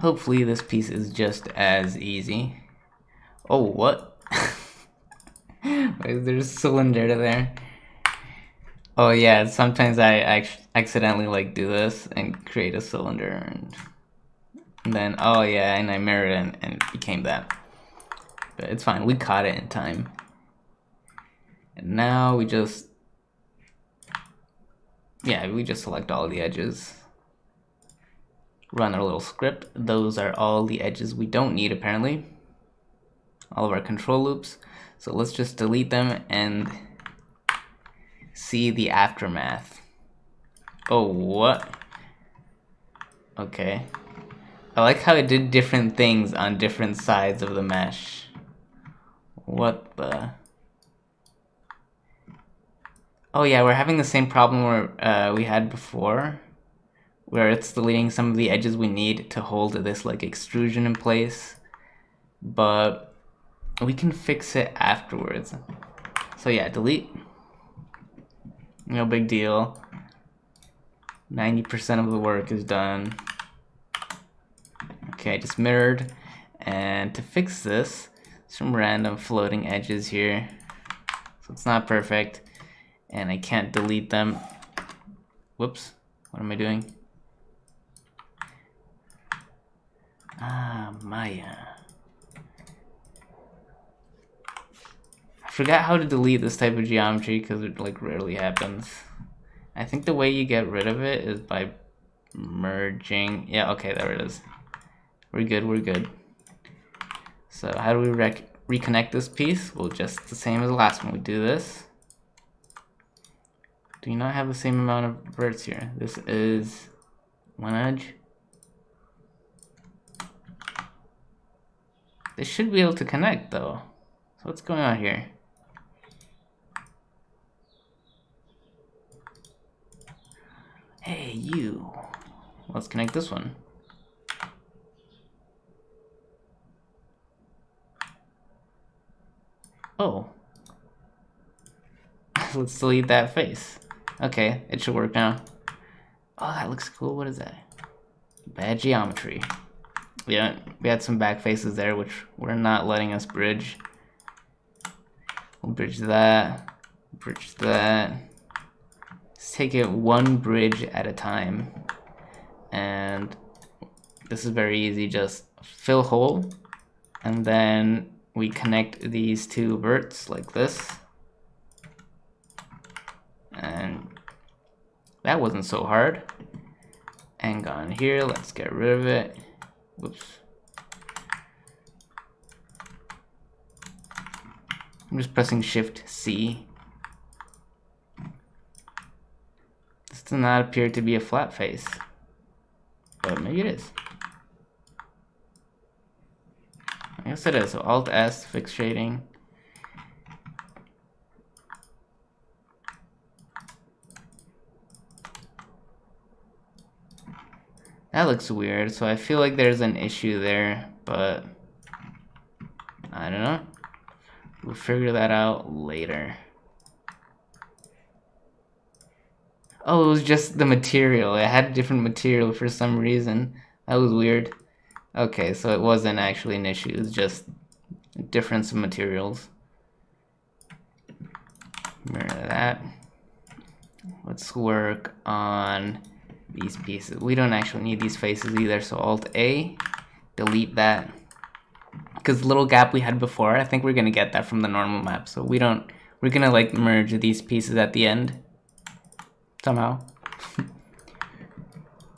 Hopefully this piece is just as easy. Oh, what? There's a cylinder there. Oh yeah, sometimes I accidentally like do this and create a cylinder and then, oh yeah, and I mirrored it and it became that. But it's fine, we caught it in time. And now we just select all the edges. Run our little script. Those are all the edges we don't need apparently. All of our control loops. So let's just delete them and see the aftermath. Oh, what? Okay. I like how it did different things on different sides of the mesh. What the? Oh yeah, we're having the same problem where we had before, where it's deleting some of the edges we need to hold this like extrusion in place, but we can fix it afterwards. So yeah, delete. No big deal. 90% of the work is done. Okay, I just mirrored. And to fix this, some random floating edges here. So it's not perfect. And I can't delete them. Whoops, what am I doing? Ah, Maya. I forgot how to delete this type of geometry because it like rarely happens. I think the way you get rid of it is by merging. Yeah, okay, there it is. We're good, we're good. So how do we reconnect this piece? Well, just the same as the last one. We do this. Do you not have the same amount of verts here? This is one edge. They should be able to connect though. So what's going on here? Hey, you. Let's connect this one. Oh. Let's delete that face. Okay, it should work now. Oh, that looks cool. What is that? Bad geometry. Yeah, we had some back faces there, which were not letting us bridge. We'll bridge that. Bridge that. Let's take it one bridge at a time. And this is very easy. Just fill hole. And then we connect these two verts like this. And that wasn't so hard. And on here, let's get rid of it. Whoops. I'm just pressing Shift C. This does not appear to be a flat face, but maybe it is. I guess it is. So Alt S, fix shading. That looks weird, so I feel like there's an issue there, but I don't know. We'll figure that out later. Oh, it was just the material. It had a different material for some reason. That was weird. Okay, so it wasn't actually an issue. It was just a difference of materials. Mirror that. Let's work on these pieces. We don't actually need these faces either, so Alt A, delete that. Because the little gap we had before, I think we're gonna get that from the normal map. So we're gonna like merge these pieces at the end. Somehow.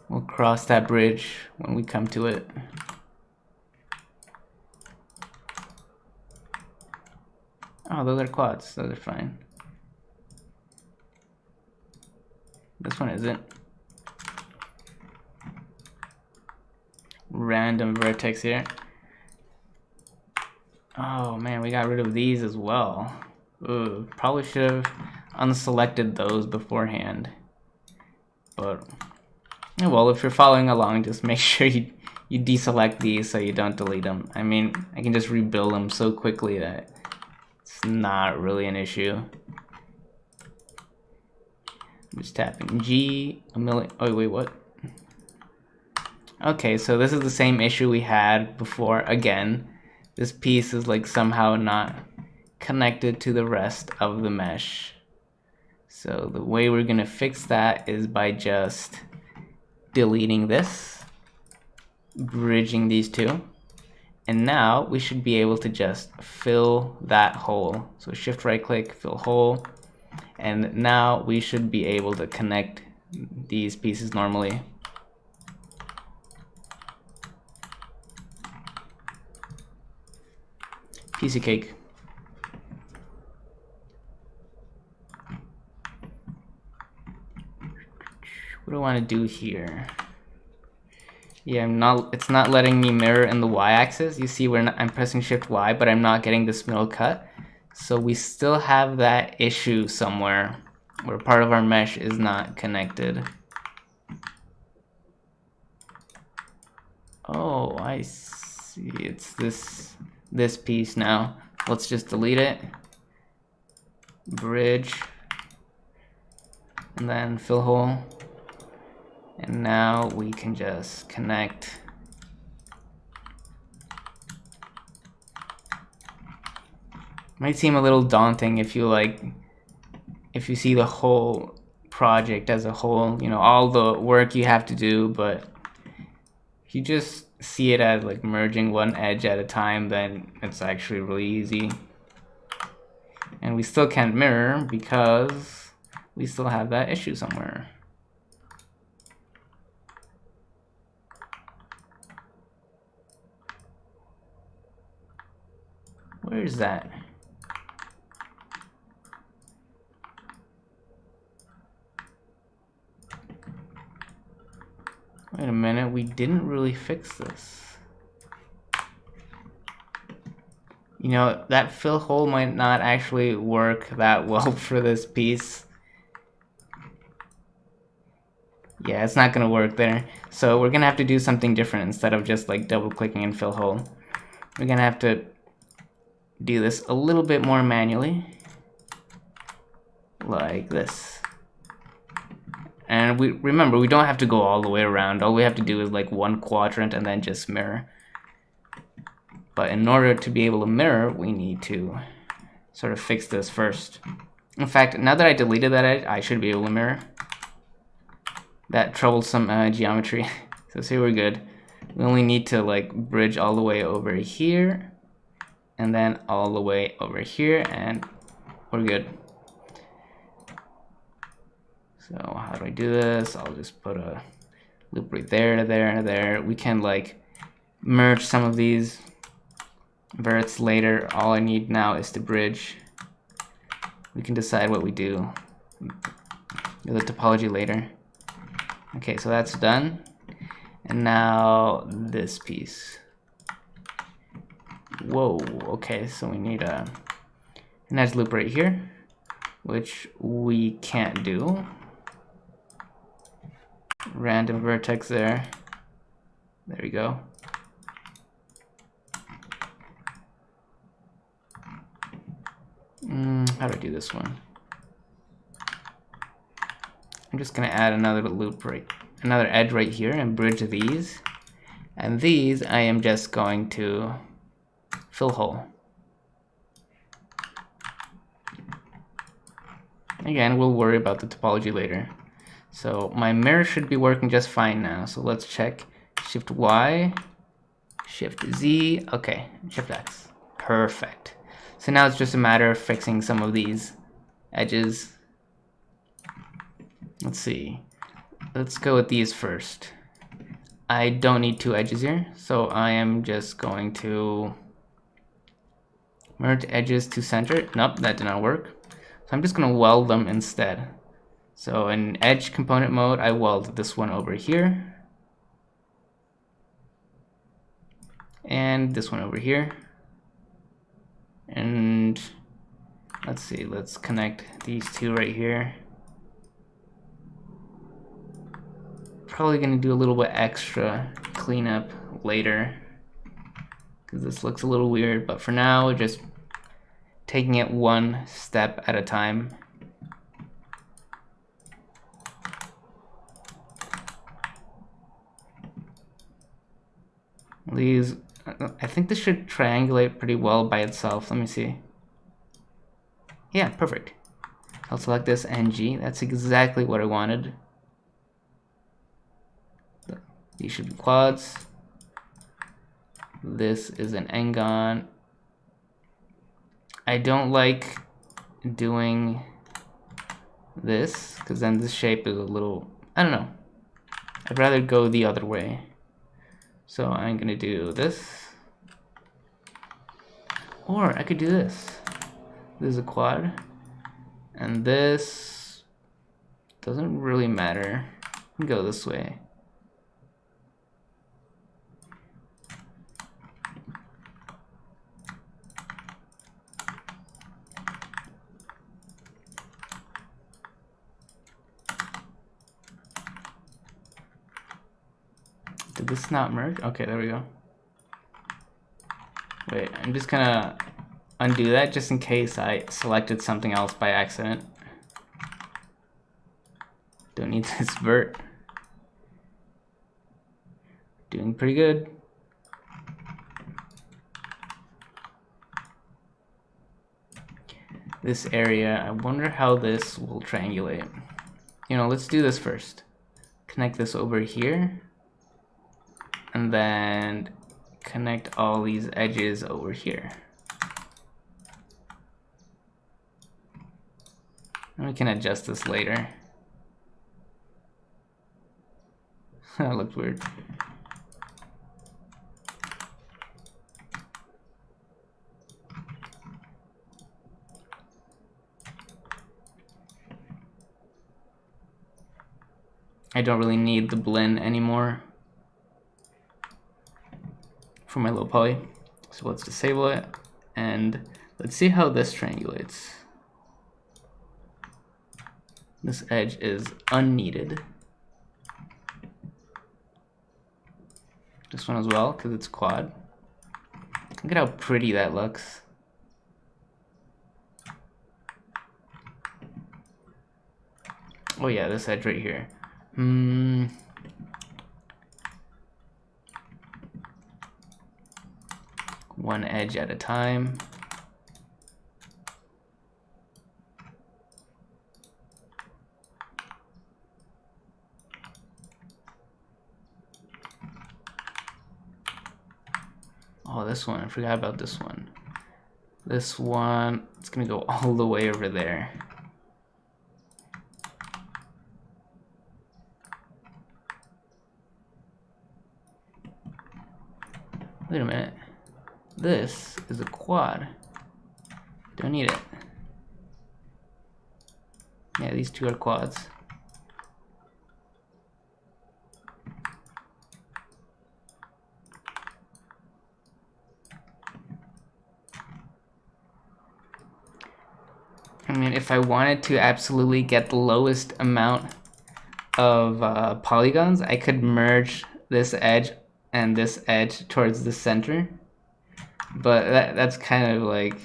We'll cross that bridge when we come to it. Oh, those are quads, those are fine. This one isn't. Random vertex here. Oh man, we got rid of these as well. Ooh, probably should have unselected those beforehand. But, well, if you're following along, just make sure you deselect these so you don't delete them. I mean, I can just rebuild them so quickly that it's not really an issue. I'm just tapping G, a million. Oh, wait, what? Okay, so this is the same issue we had before again. This piece is like somehow not connected to the rest of the mesh. So the way we're gonna fix that is by just deleting this, bridging these two, and now we should be able to just fill that hole. So shift right click, fill hole, and now we should be able to connect these pieces normally. Piece of cake. What do I want to do here? Yeah, it's not letting me mirror in the y-axis. You see where I'm pressing shift Y, but I'm not getting this middle cut. So we still have that issue somewhere where part of our mesh is not connected. Oh, I see. It's this piece now. Let's just delete it. Bridge. And then fill hole. And now we can just connect. Might seem a little daunting if you see the whole project as a whole, you know, all the work you have to do, but if you just see it as like merging one edge at a time, then it's actually really easy. And we still can't mirror because we still have that issue somewhere. Where is that? Wait a minute, we didn't really fix this. You know, that fill hole might not actually work that well for this piece. Yeah, it's not gonna work there. So we're gonna have to do something different instead of just like double clicking and fill hole. We're gonna have to do this a little bit more manually. Like this. And remember, we don't have to go all the way around. All we have to do is like one quadrant and then just mirror. But in order to be able to mirror, we need to sort of fix this first. In fact, now that I deleted that edge, I should be able to mirror. That troublesome geometry. So see, we're good. We only need to like bridge all the way over here, and then all the way over here, and we're good. So how do I do this? I'll just put a loop right there, to there, and there. We can like merge some of these verts later. All I need now is to bridge. We can decide what we do. Do the topology later. Okay, so that's done. And now this piece. Whoa, okay, so we need an edge loop right here, which we can't do. Random vertex there. There we go. How do I do this one? I'm just gonna add another loop another edge right here and bridge these. And these I am just going to fill hole. Again, we'll worry about the topology later. So my mirror should be working just fine now. So let's check. Shift Y, Shift Z, okay, Shift X. Perfect. So now it's just a matter of fixing some of these edges. Let's see. Let's go with these first. I don't need two edges here, so I am just going to merge edges to center. Nope, that did not work. So I'm just going to weld them instead. So in edge component mode, I weld this one over here. And this one over here. And let's see, let's connect these two right here. Probably going to do a little bit extra cleanup later because this looks a little weird, but for now, we're just taking it one step at a time. These, I think this should triangulate pretty well by itself. Let me see. Yeah, perfect. I'll select this NG. That's exactly what I wanted. These should be quads. This is an n-gon. I don't like doing this because then this shape is a little, I don't know. I'd rather go the other way. So I'm gonna do this. Or I could do this. This is a quad. And this doesn't really matter. I can go this way. Did this not merge? Okay, there we go. Wait, I'm just gonna undo that just in case I selected something else by accident. Don't need this vert. Doing pretty good. This area, I wonder how this will triangulate. You know, let's do this first. Connect this over here. And then connect all these edges over here. And we can adjust this later. That looked weird. I don't really need the blend anymore for my low poly. So let's disable it and let's see how this triangulates. This edge is unneeded. This one as well, because it's quad. Look at how pretty that looks. Oh yeah, this edge right here. One edge at a time. Oh, this one, I forgot about this one. This one, it's gonna go all the way over there. Wait a minute. This is a quad. Don't need it. Yeah, these two are quads. I mean, if I wanted to absolutely get the lowest amount of polygons, I could merge this edge and this edge towards the center. But that's kind of like,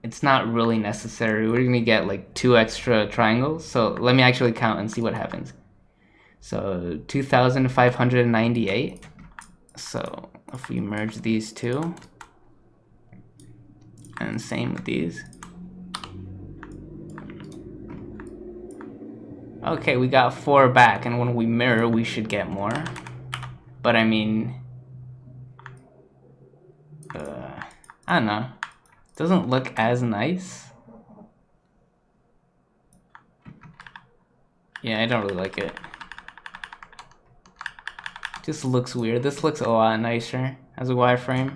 it's not really necessary. We're gonna get like 2 extra triangles. So let me actually count and see what happens. So 2,598. So if we merge these two, and same with these. Okay, we got 4 back, and when we mirror, we should get more. But I mean, I don't know. Doesn't look as nice. Yeah, I don't really like it. Just looks weird. This looks a lot nicer as a wireframe.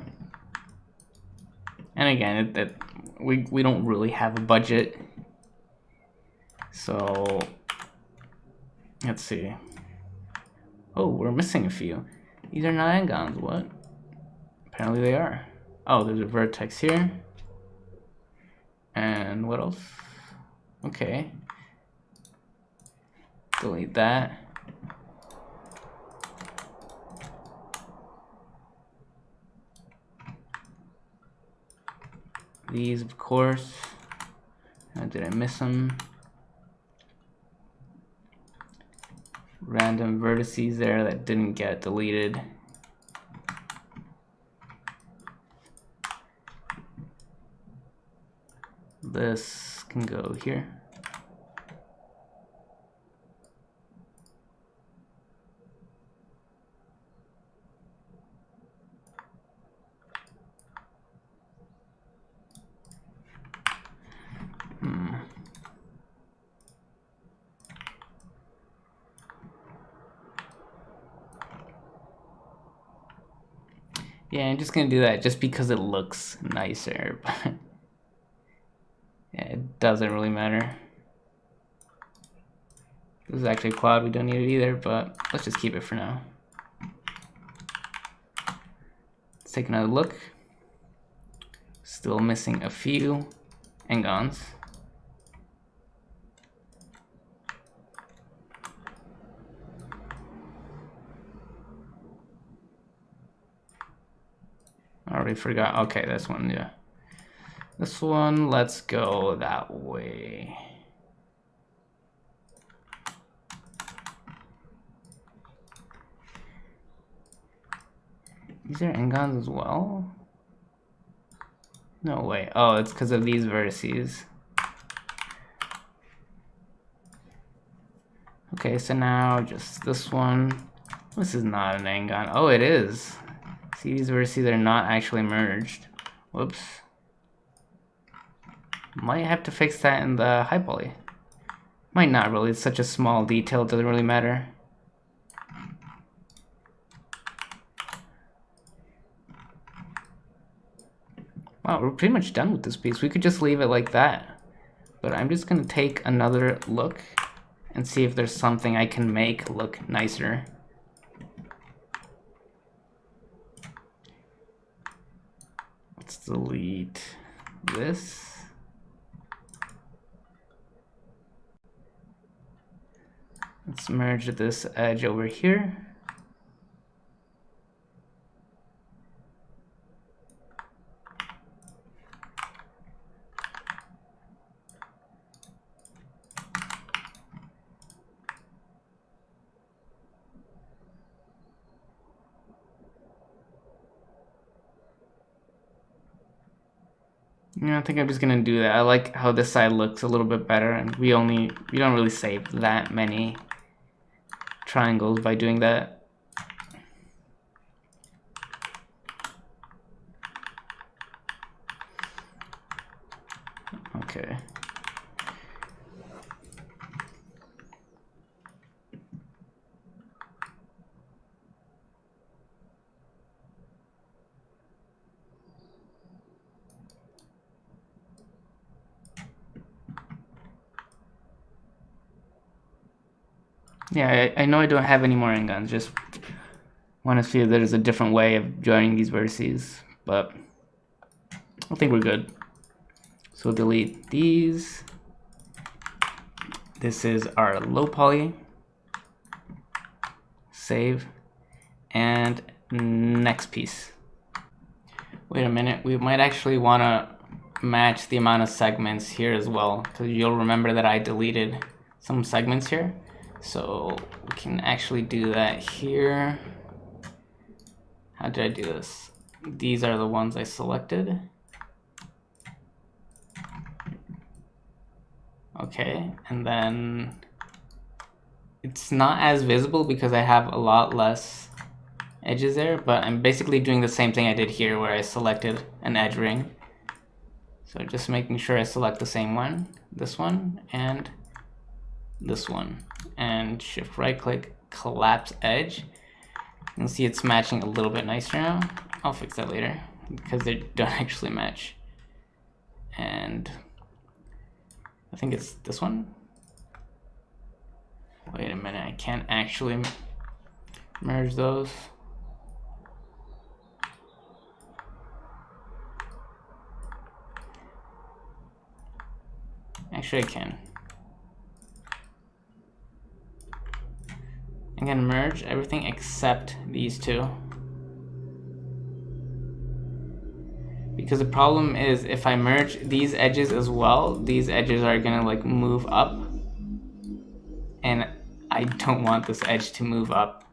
And again, we don't really have a budget. So let's see. Oh, we're missing a few. These are not n-gons. What? Apparently they are. Oh, there's a vertex here. And what else? Okay. Delete that. These, of course. Did I miss them? Random vertices there that didn't get deleted. this can go here. Yeah, I'm just gonna do that just because it looks nicer, but yeah, it doesn't really matter. This is actually a quad, we don't need it either, but let's just keep it for now. Let's take another look. Still missing a few engons. I already forgot. Okay, this one, yeah. This one, let's go that way. These are engons as well? No way. Oh, it's because of these vertices. Okay, so now just this one. This is not an engon. Oh, it is. See, these vertices are not actually merged. Whoops. Might have to fix that in the high poly. Might not really. It's such a small detail. It doesn't really matter. Wow, we're pretty much done with this piece. We could just leave it like that. But I'm just going to take another look and see if there's something I can make look nicer. Let's delete this. Let's merge this edge over here. Yeah, I think I'm just gonna do that. I like how this side looks a little bit better, and we don't really save that many triangles by doing that. Okay. Yeah, I know I don't have any more engons, just want to see if there's a different way of joining these vertices, but I think we're good. So delete these. This is our low poly. Save. And next piece. Wait a minute, we might actually want to match the amount of segments here as well, because you'll remember that I deleted some segments here. So we can actually do that here. How did I do this? These are the ones I selected. Okay, and then it's not as visible because I have a lot less edges there, but I'm basically doing the same thing I did here where I selected an edge ring. So just making sure I select the same one, this one, and this one, and shift right click, collapse edge. You can see it's matching a little bit nicer now. I'll fix that later because they don't actually match. And I think it's this one. Wait a minute, I can't actually merge those. Actually, I can. I'm gonna merge everything except these two. Because the problem is if I merge these edges as well, these edges are gonna like move up. And I don't want this edge to move up.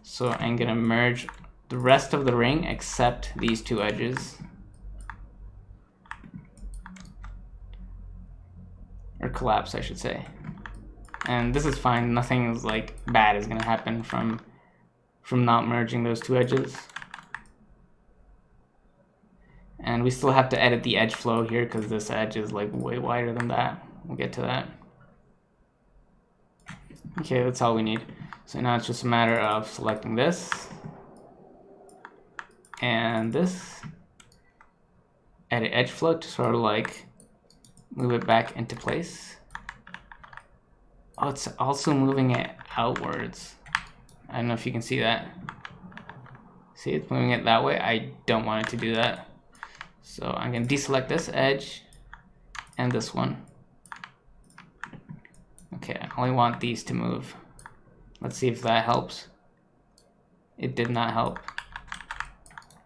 So I'm gonna merge the rest of the ring except these two edges. or collapse, I should say. And this is fine. Nothing is like bad is gonna happen from not merging those two edges. And we still have to edit the edge flow here because this edge is like way wider than that. We'll get to that. Okay, that's all we need. So now it's just a matter of selecting this and this. Edit edge flow to sort of like move it back into place. Oh, it's also moving it outwards. I don't know if you can see that. See, it's moving it that way. I don't want it to do that. So I'm going to deselect this edge and this one. Okay, I only want these to move. Let's see if that helps. It did not help.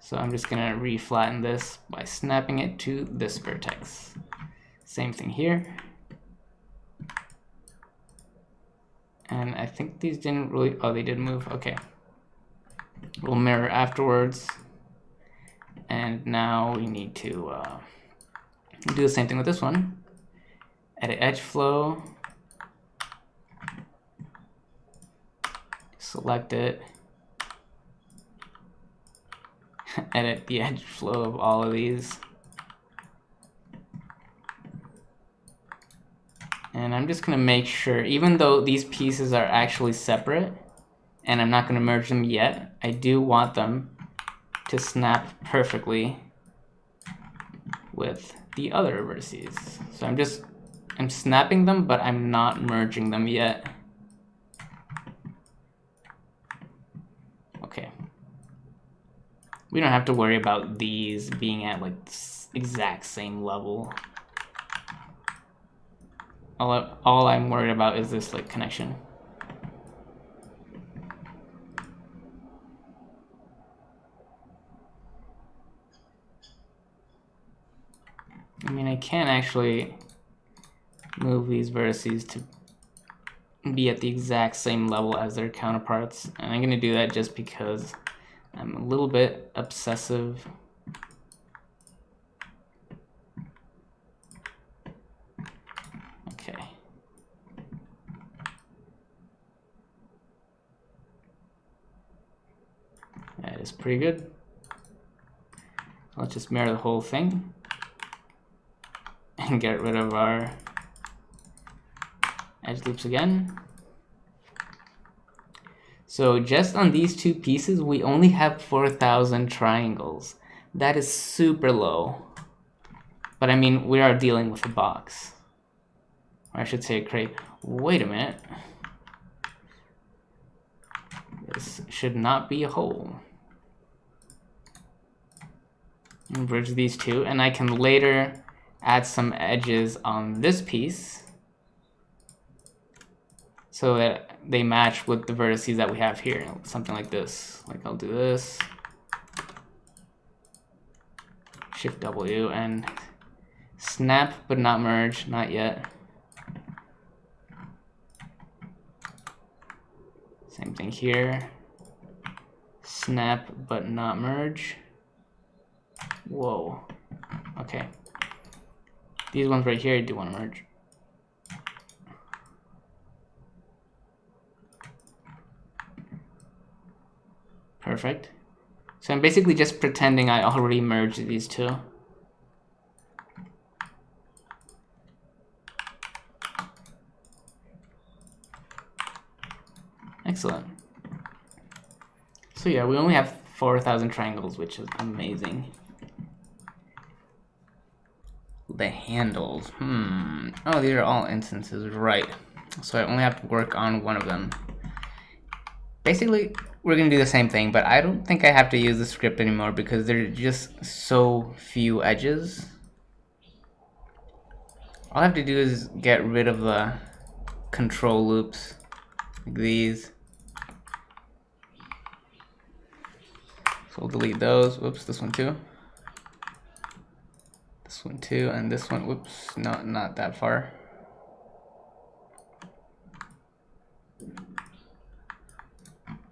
So I'm just going to reflatten this by snapping it to this vertex. Same thing here. And I think these didn't really, oh, they did move, okay. We'll mirror afterwards. And now we need to do the same thing with this one. Edit edge flow. Select it. Edit the edge flow of all of these. And I'm just going to make sure, even though these pieces are actually separate, and I'm not going to merge them yet, I do want them to snap perfectly with the other vertices. So I'm snapping them, but I'm not merging them yet. Okay. We don't have to worry about these being at like the exact same level. All I'm worried about is this like connection. I mean, I can actually move these vertices to be at the exact same level as their counterparts, and I'm going to do that just because I'm a little bit obsessive. Okay. That is pretty good. Let's just mirror the whole thing and get rid of our edge loops again. So just on these two pieces, we only have 4,000 triangles. That is super low. But I mean, we are dealing with a box. Or I should say a crate. Wait a minute. This should not be a hole. Bridge these two, and I can later add some edges on this piece so that they match with the vertices that we have here. Something like this. Like I'll do this. Shift W and snap but not merge, not yet. Same thing here. Snap but not merge. Whoa. Okay. These ones right here I do want to merge. Perfect. So I'm basically just pretending I already merged these two. Excellent. So yeah, we only have 4,000 triangles, which is amazing. The handles. Oh, these are all instances, right. So I only have to work on one of them. Basically, we're going to do the same thing, but I don't think I have to use the script anymore because there are just so few edges. All I have to do is get rid of the control loops, like these. So we'll delete those. Whoops, this one too. This one too, and this one, whoops, no, not that far.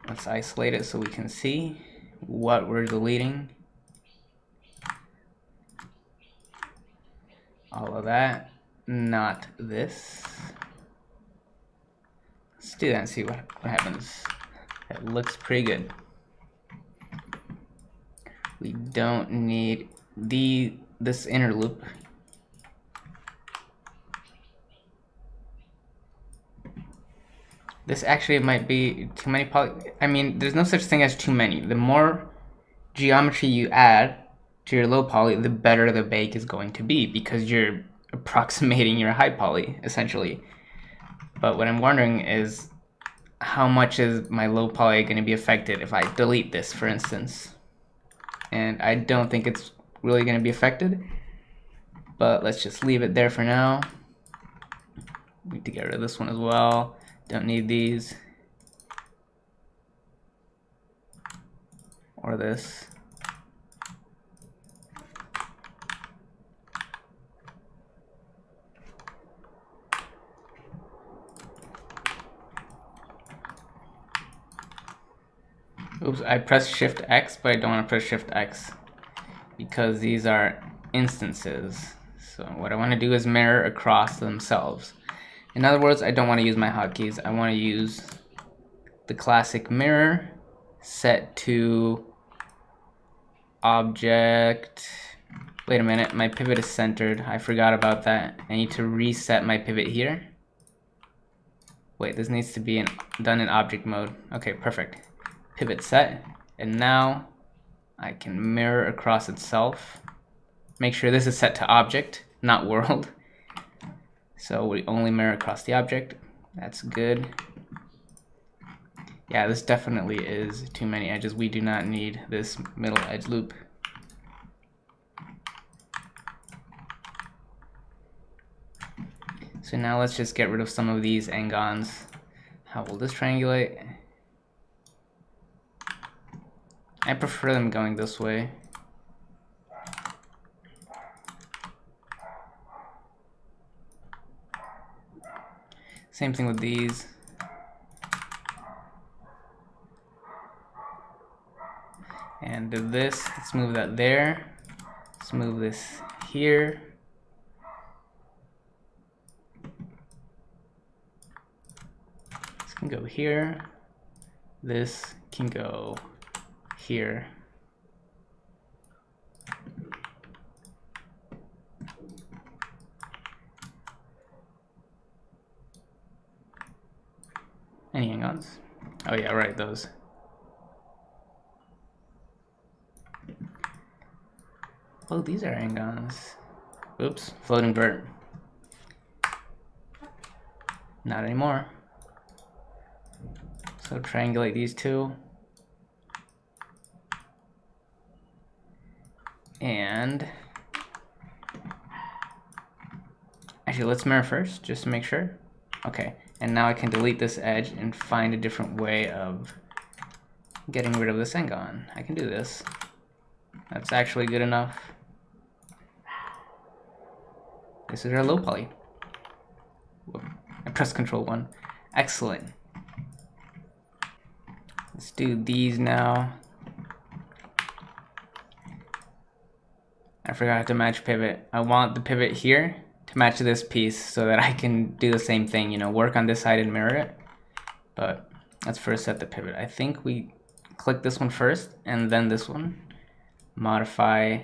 Let's isolate it so we can see what we're deleting. All of that. not this. Let's do that and see what happens. That looks pretty good. We don't need this inner loop. This actually might be too many I mean, there's no such thing as too many. The more geometry you add to your low poly, the better the bake is going to be, because you're approximating your high poly, essentially. But what I'm wondering is, how much is my low poly going to be affected if I delete this, for instance? And I don't think it's really going to be affected, but let's just leave it there for now. We need to get rid of this one as well. Don't need these. Or this. Oops, I pressed Shift X, but I don't want to press Shift X because these are instances. So what I want to do is mirror across themselves. In other words, I don't want to use my hotkeys. I want to use the classic mirror set to object. Wait a minute, my pivot is centered. I forgot about that. I need to reset my pivot here. Wait, this needs to be done in object mode. Okay, perfect. Pivot set, and now I can mirror across itself. Make sure this is set to object, not world. So we only mirror across the object. That's good. Yeah, this definitely is too many edges. We do not need this middle edge loop. So now let's just get rid of some of these angons. How will this triangulate? I prefer them going this way. Same thing with these. And this, let's move that there. Let's move this here. This can go here. This can go here. Any hang-ons? Oh yeah, right, those. Oh, these are hang-ons. Oops, floating vert. Not anymore. So triangulate these two. And actually, let's mirror first, just to make sure. Okay, and now I can delete this edge and find a different way of getting rid of this hang-on. I can do this. That's actually good enough. This is our low poly. Whoop. I pressed Control 1. Excellent. Let's do these now. I forgot to match pivot. I want the pivot here to match this piece so that I can do the same thing, you know, work on this side and mirror it. But let's first set the pivot. I think we click this one first and then this one. Modify,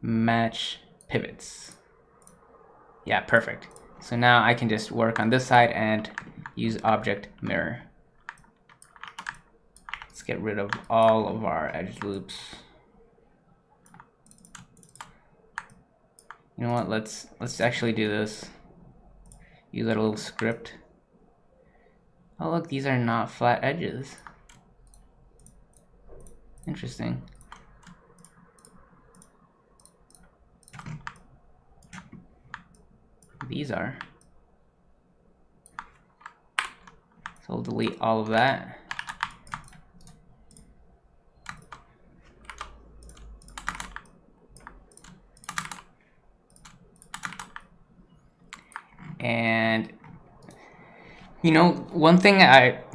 match pivots. Yeah, perfect. So now I can just work on this side and use object mirror. Let's get rid of all of our edge loops. You know what, let's actually do this. Use our little script. Oh look, these are not flat edges. Interesting. These are. So we'll delete all of that. And you know, one thing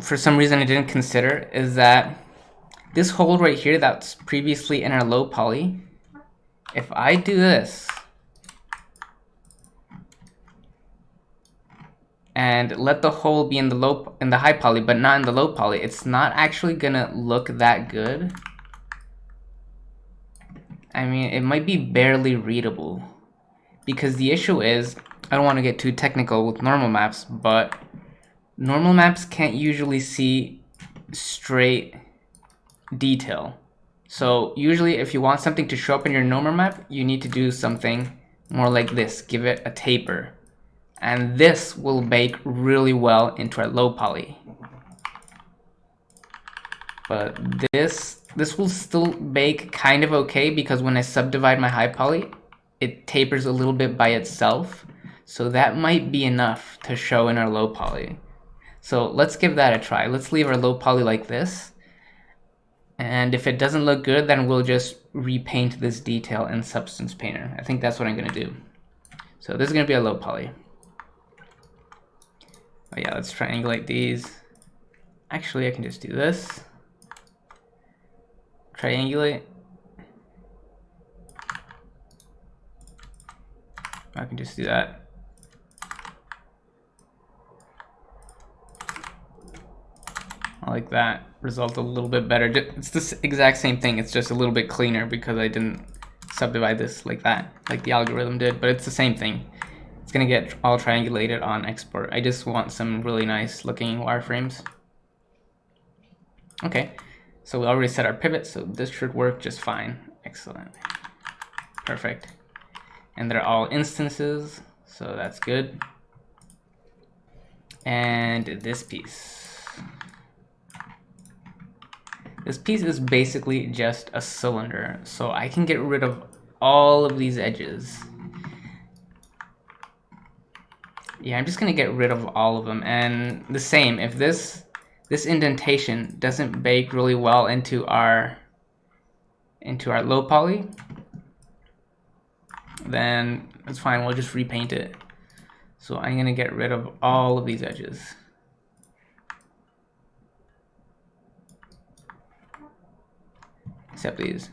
for some reason I didn't consider is that this hole right here that's previously in our low poly, if I do this, and let the hole be in the high poly, but not in the low poly, it's not actually gonna look that good. I mean, it might be barely readable, because the issue is, I don't want to get too technical with normal maps, but normal maps can't usually see straight detail. So usually if you want something to show up in your normal map, you need to do something more like this, give it a taper. And this will bake really well into our low poly. But this will still bake kind of okay, because when I subdivide my high poly, it tapers a little bit by itself. So that might be enough to show in our low poly. So let's give that a try. Let's leave our low poly like this. And if it doesn't look good, then we'll just repaint this detail in Substance Painter. I think that's what I'm gonna do. So this is gonna be a low poly. Oh yeah, let's triangulate these. Actually, I can just do this. Triangulate. I can just do that. I like that. Result a little bit better. It's the exact same thing. It's just a little bit cleaner because I didn't subdivide this like that, like the algorithm did, but it's the same thing. It's gonna get all triangulated on export. I just want some really nice looking wireframes. Okay, so we already set our pivot, so this should work just fine. Excellent. Perfect. And they're all instances, so that's good. And this piece. This piece is basically just a cylinder, so I can get rid of all of these edges. Yeah, I'm just gonna get rid of all of them, and the same, if this indentation doesn't bake really well into our low poly, then it's fine, we'll just repaint it. So I'm gonna get rid of all of these edges. Except these.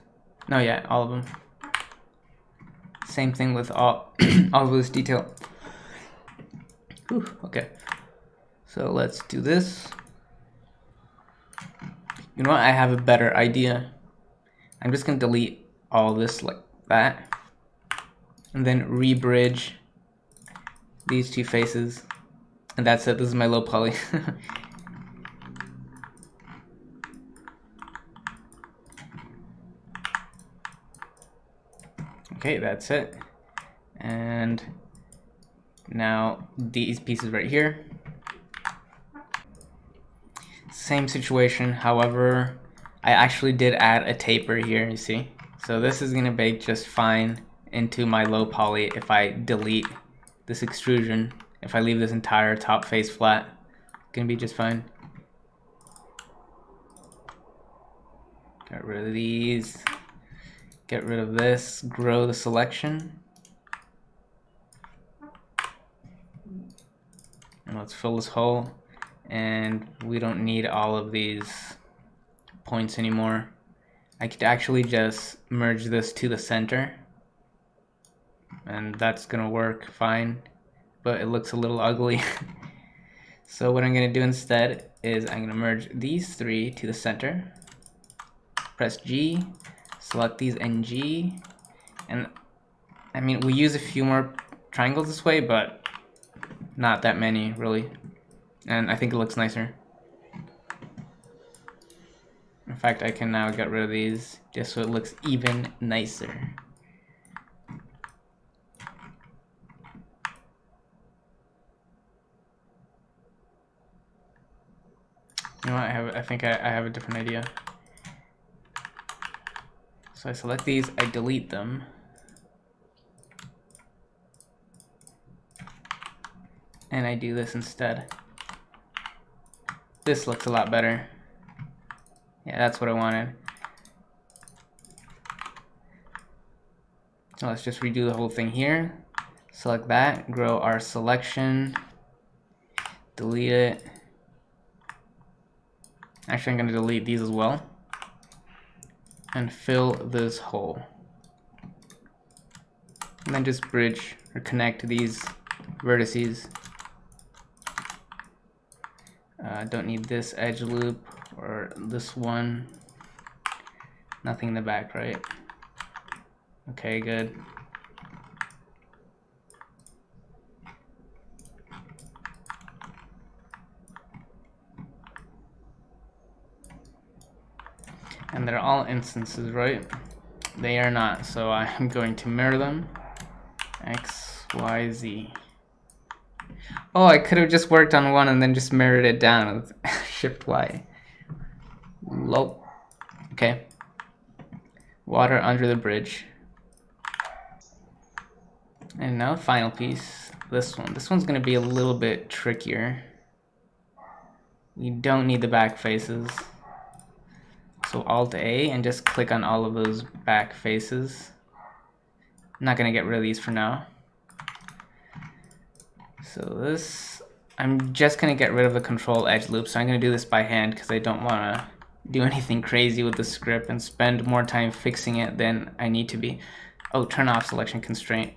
No, yeah, all of them. Same thing with all of this detail. Whew, okay. So let's do this. You know what? I have a better idea. I'm just gonna delete all this like that, and then rebridge these two faces, and that's it. This is my low poly. Okay, that's it. And now these pieces right here. Same situation, however, I actually did add a taper here, you see? So this is gonna bake just fine into my low poly if I delete this extrusion. If I leave this entire top face flat, it's gonna be just fine. Get rid of these. Get rid of this, grow the selection. And let's fill this hole. And we don't need all of these points anymore. I could actually just merge this to the center. And that's gonna work fine, but it looks a little ugly. So what I'm gonna do instead is I'm gonna merge these three to the center. Press G. Select these NG, and I mean, we use a few more triangles this way, but not that many really, and I think it looks nicer. In fact, I can now get rid of these just so it looks even nicer. You know what, I think I have a different idea. So I select these, I delete them. And I do this instead. This looks a lot better. Yeah, that's what I wanted. So let's just redo the whole thing here. Select that, grow our selection, delete it. Actually, I'm gonna delete these as well. And fill this hole. And then just bridge or connect these vertices. Don't need this edge loop or this one. Nothing in the back, right? Okay, good. And they're all instances, right? They are not, so I'm going to mirror them. X, Y, Z. Oh, I could have just worked on one and then just mirrored it down with Shift Y. Low. Okay. Water under the bridge. And now final piece, this one. This one's gonna be a little bit trickier. We don't need the back faces. So Alt A and just click on all of those back faces. I'm not gonna get rid of these for now. So this, I'm just gonna get rid of the control edge loop. So I'm gonna do this by hand because I don't wanna do anything crazy with the script and spend more time fixing it than I need to be. Oh, turn off selection constraint.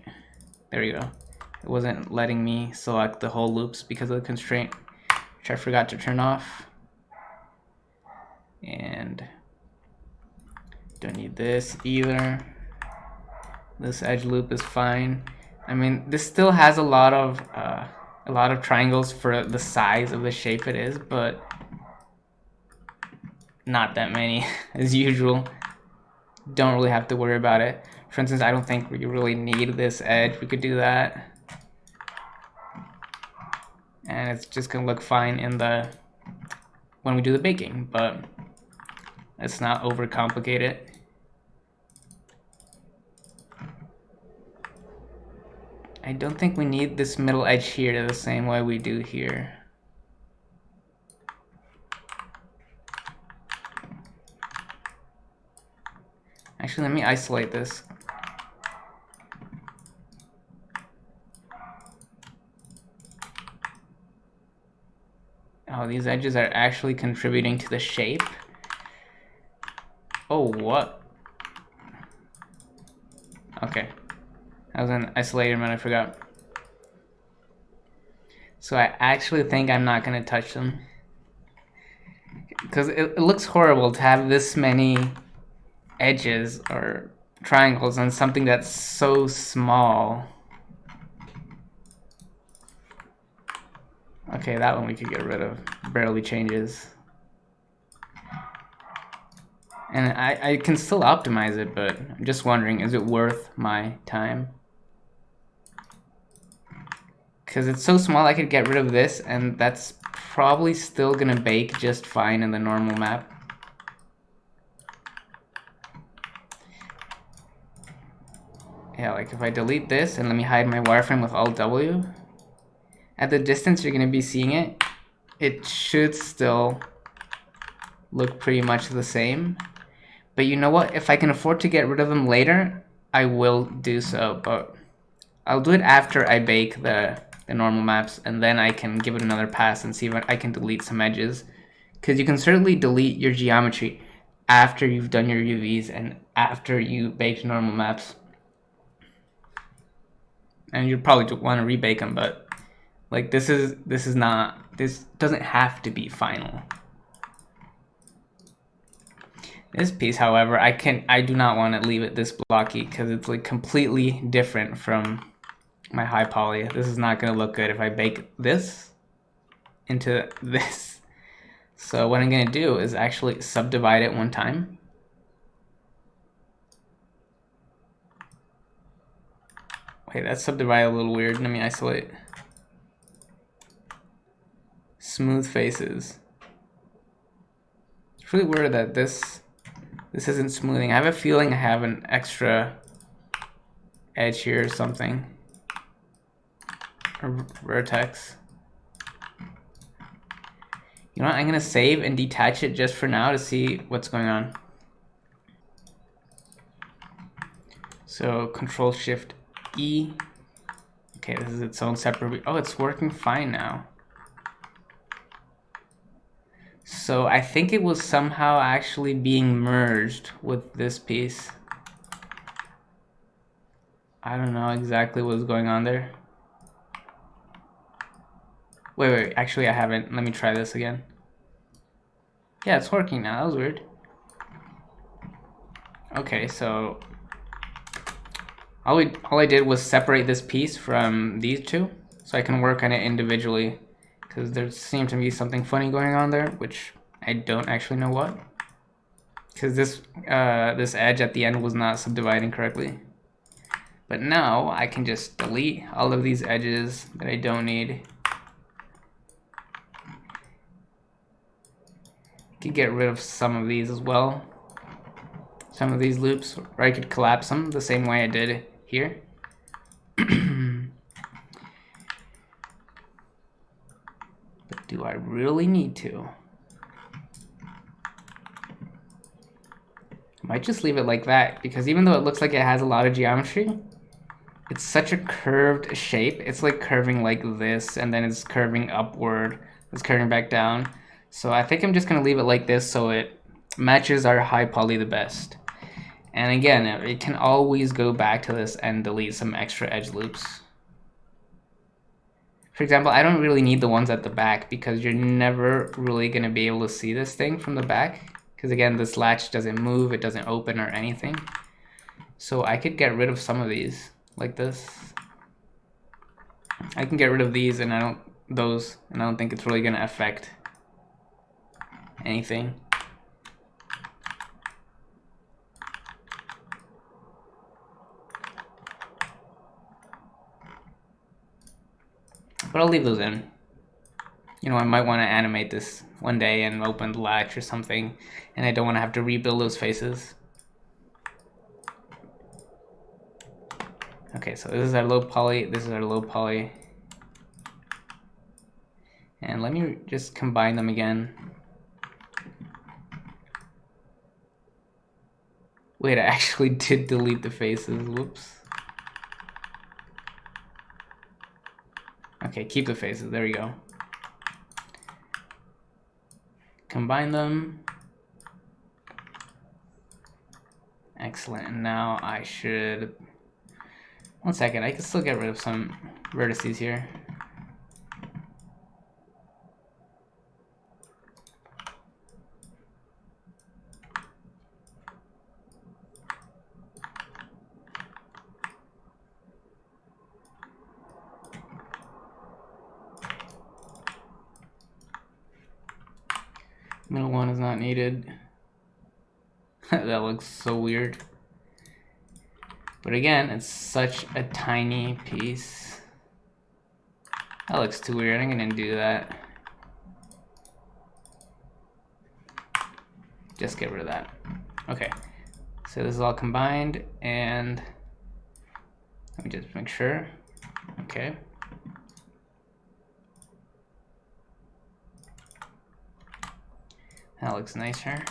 There you go. It wasn't letting me select the whole loops because of the constraint, which I forgot to turn off. And don't need this either. This edge loop is fine. I mean, this still has a lot of triangles for the size of the shape it is, but not that many as usual. Don't really have to worry about it. For instance, I don't think we really need this edge. We could do that. And it's just gonna look fine in the when we do the baking, but let's not overcomplicate it. I don't think we need this middle edge here the same way we do here. Actually, let me isolate this. Oh, these edges are actually contributing to the shape. Oh, what? Okay. That was an isolated one, I forgot. So I actually think I'm not gonna touch them. Because it looks horrible to have this many edges or triangles on something that's so small. Okay, that one we could get rid of. Barely changes. And I can still optimize it, but I'm just wondering, is it worth my time? Because it's so small, I could get rid of this, and that's probably still gonna bake just fine in the normal map. Yeah, like if I delete this and let me hide my wireframe with Alt W, at the distance you're gonna be seeing it, it should still look pretty much the same. But you know what? If I can afford to get rid of them later, I will do so, but I'll do it after I bake the normal maps, and then I can give it another pass and see if I can delete some edges. Because you can certainly delete your geometry after you've done your UVs and after you baked normal maps. And you probably want to rebake them, but like this doesn't have to be final. This piece, however, I do not want to leave it this blocky because it's like completely different from my high poly. This is not going to look good if I bake this into this. So what I'm going to do is actually subdivide it one time. Wait, that's subdivided a little weird. Let me isolate. Smooth faces. It's really weird that this isn't smoothing. I have a feeling I have an extra edge here or something. Or vertex. You know what? I'm gonna save and detach it just for now to see what's going on. So Control Shift E. Okay, this is its own separate. Oh, it's working fine now. So I think it was somehow actually being merged with this piece. I don't know exactly what's going on there. Wait, actually I haven't. Let me try this again. Yeah, it's working now. That was weird. Okay, so all I did was separate this piece from these two, so I can work on it individually, because there seemed to be something funny going on there, which I don't actually know what. Because this edge at the end was not subdividing correctly. But now I can just delete all of these edges that I don't need. Could get rid of some of these as well. Some of these loops, or I could collapse them the same way I did here. But do I really need to? I might just leave it like that, because even though it looks like it has a lot of geometry, it's such a curved shape. It's like curving like this, and then it's curving upward. It's curving back down. So I think I'm just gonna leave it like this so it matches our high poly the best. And again, it can always go back to this and delete some extra edge loops. For example, I don't really need the ones at the back, because you're never really gonna be able to see this thing from the back. Because again, this latch doesn't move, it doesn't open or anything. So I could get rid of some of these, like this. I can get rid of these and I don't think it's really gonna affect anything. But I'll leave those in. You know, I might want to animate this one day and open the latch or something, and I don't want to have to rebuild those faces. Okay, so this is our low poly, this is our low poly. And let me just combine them again. Wait, I actually did delete the faces, whoops. Okay, keep the faces, there we go. Combine them. Excellent, and now I should, one second, I can still get rid of some vertices here. Middle one is not needed. That looks so weird. But again, it's such a tiny piece. That looks too weird. I'm gonna do that. Just get rid of that. Okay. So this is all combined, and let me just make sure. Okay. That looks nicer.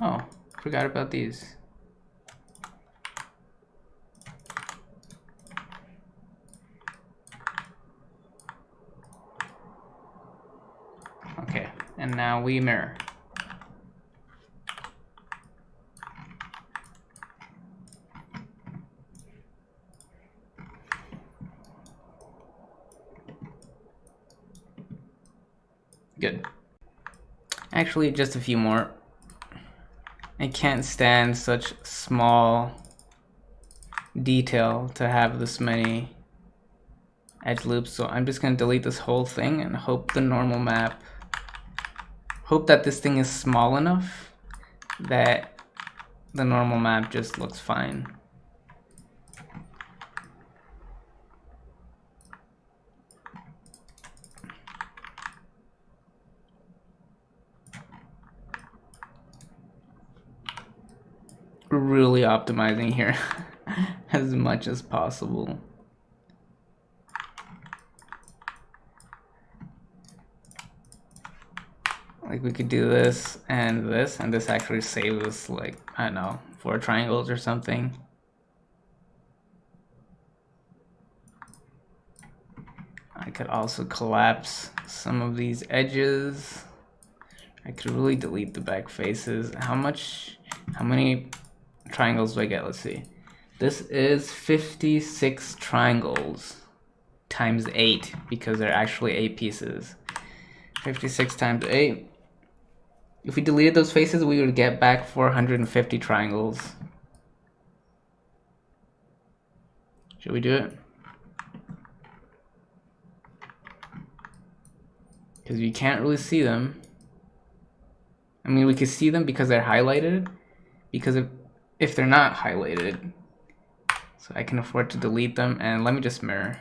Oh, forgot about these. Okay, and now we mirror. Good. Actually, just a few more. I can't stand such small detail to have this many edge loops, so I'm just going to delete this whole thing and hope the normal map, hope that this thing is small enough that the normal map just looks fine. Really optimizing here as much as possible. Like we could do this, and this actually saves us, like, I don't know, 4 triangles or something. I could also collapse some of these edges. I could really delete the back faces. How many triangles do I get? Let's see. This is 56 triangles times 8 because they're actually 8 pieces. 56 times 8. If we deleted those faces, we would get back 450 triangles. Should we do it? Because you can't really see them. I mean, we can see them because they're highlighted. Because if they're not highlighted, so I can afford to delete them. And let me just mirror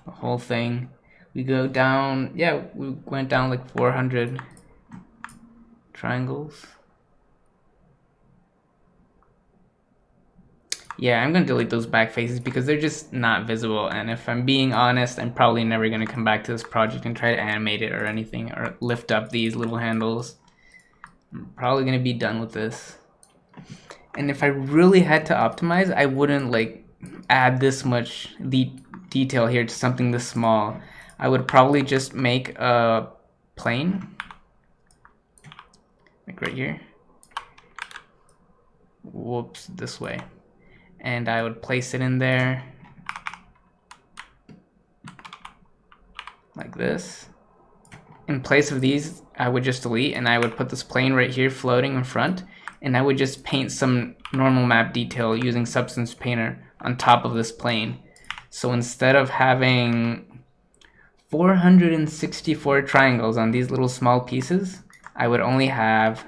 the whole thing. We go down, yeah, we went down like 400 triangles. Yeah, I'm gonna delete those back faces because they're just not visible. And if I'm being honest, I'm probably never gonna come back to this project and try to animate it or anything, or lift up these little handles. I'm probably gonna be done with this. And if I really had to optimize, I wouldn't like add this much detail here to something this small. I would probably just make a plane, like right here. Whoops, this way. And I would place it in there like this. In place of these, I would just delete, and I would put this plane right here floating in front, and I would just paint some normal map detail using Substance Painter on top of this plane. So instead of having 464 triangles on these little small pieces, I would only have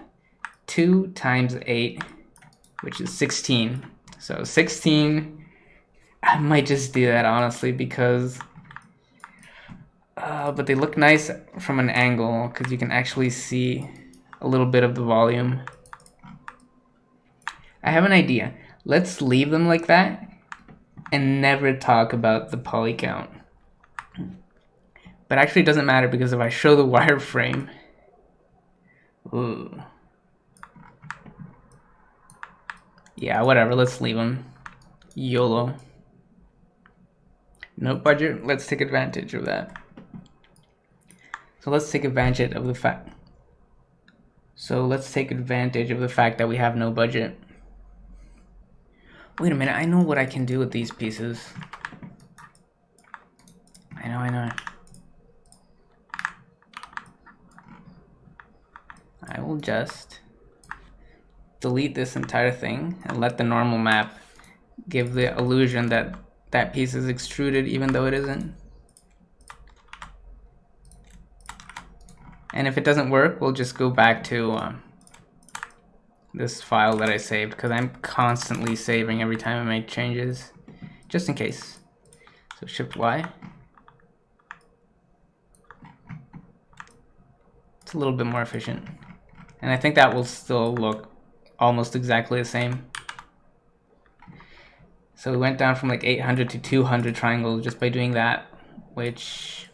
2 times 8, which is 16. So 16, I might just do that honestly because, but they look nice from an angle because you can actually see a little bit of the volume. I have an idea. Let's leave them like that and never talk about the poly count. But actually it doesn't matter because if I show the wireframe, ooh. Yeah, whatever, let's leave them. YOLO. No budget, let's take advantage of that. So let's take advantage of the fact. that we have no budget. Wait a minute, I know what I can do with these pieces. I know. I will just delete this entire thing and let the normal map give the illusion that that piece is extruded even though it isn't. And if it doesn't work, we'll just go back to this file that I saved because I'm constantly saving every time I make changes, just in case. So Shift Y. It's a little bit more efficient. And I think that will still look almost exactly the same. So we went down from like 800 to 200 triangles just by doing that, which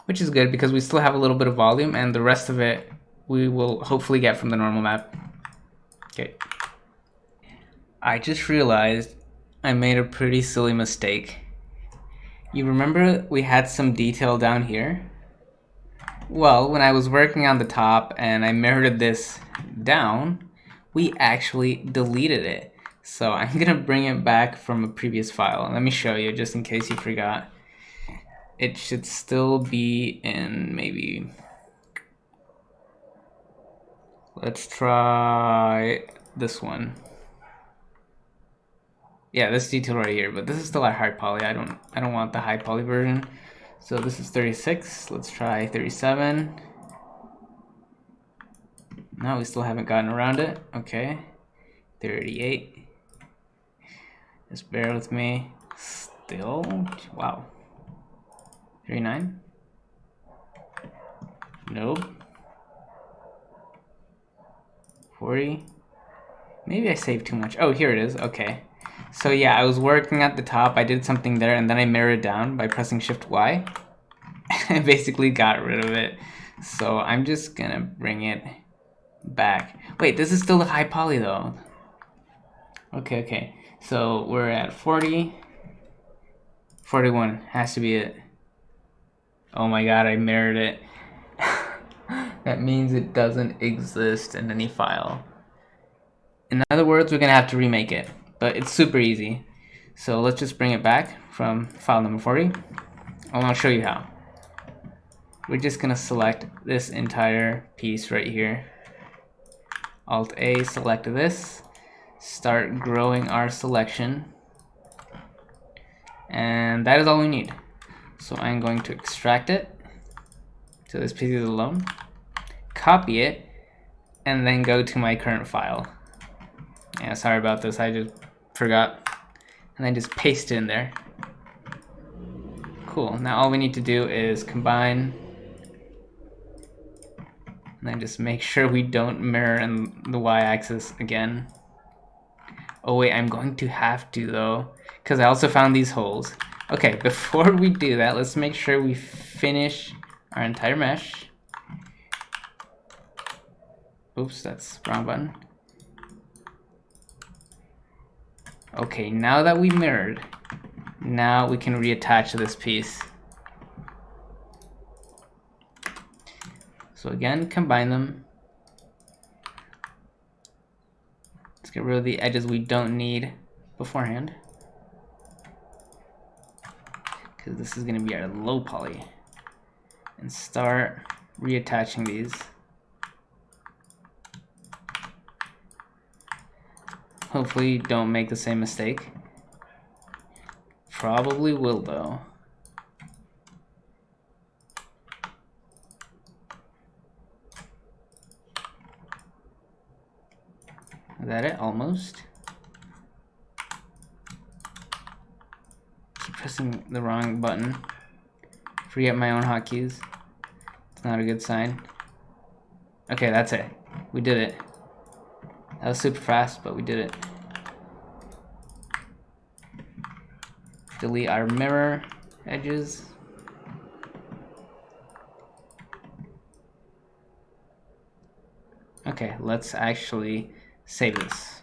is good because we still have a little bit of volume, and the rest of it we will hopefully get from the normal map. Okay. I just realized I made a pretty silly mistake. You remember we had some detail down here? Well, when I was working on the top and I mirrored this down, we actually deleted it. So I'm gonna bring it back from a previous file. Let me show you just in case you forgot. It should still be in maybe, let's try this one. Yeah, this detail right here, but this is still at high poly. I don't want the high poly version. So this is 36. Let's try 37. No, we still haven't gotten around it. Okay. 38. Just bear with me. Still, wow. 39. Nope. 40. Maybe I saved too much. Oh, here it is. Okay. So yeah, I was working at the top. I did something there, and then I mirrored down by pressing Shift Y. I basically got rid of it. So I'm just gonna bring it back. Wait, this is still the high poly though. Okay. So we're at 40, 41 has to be it. Oh my god, I mirrored it. That means it doesn't exist in any file. In other words, we're gonna have to remake it, but it's super easy. So let's just bring it back from file number 40. I'll show you how. We're just gonna select this entire piece right here. Alt A, select this, start growing our selection, and that is all we need. So I'm going to extract it to this piece alone, copy it, and then go to my current file. Yeah, sorry about this, I just forgot. And then just paste it in there. Cool, now all we need to do is combine, and then just make sure we don't mirror in the y-axis again. Oh wait, I'm going to have to though, because I also found these holes. Okay, before we do that, let's make sure we finish our entire mesh. Oops, that's wrong button. Okay, now that we mirrored, now we can reattach this piece. So again, combine them. Let's get rid of the edges we don't need beforehand, because this is going to be our low poly. And start reattaching these. Hopefully don't make the same mistake. Probably will though. Is that it? Almost. Keep pressing the wrong button. Forget my own hotkeys. It's not a good sign. Okay, that's it. We did it. That was super fast, but we did it. Delete our mirror edges. Okay, let's actually save this.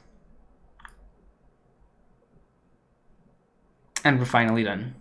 And we're finally done.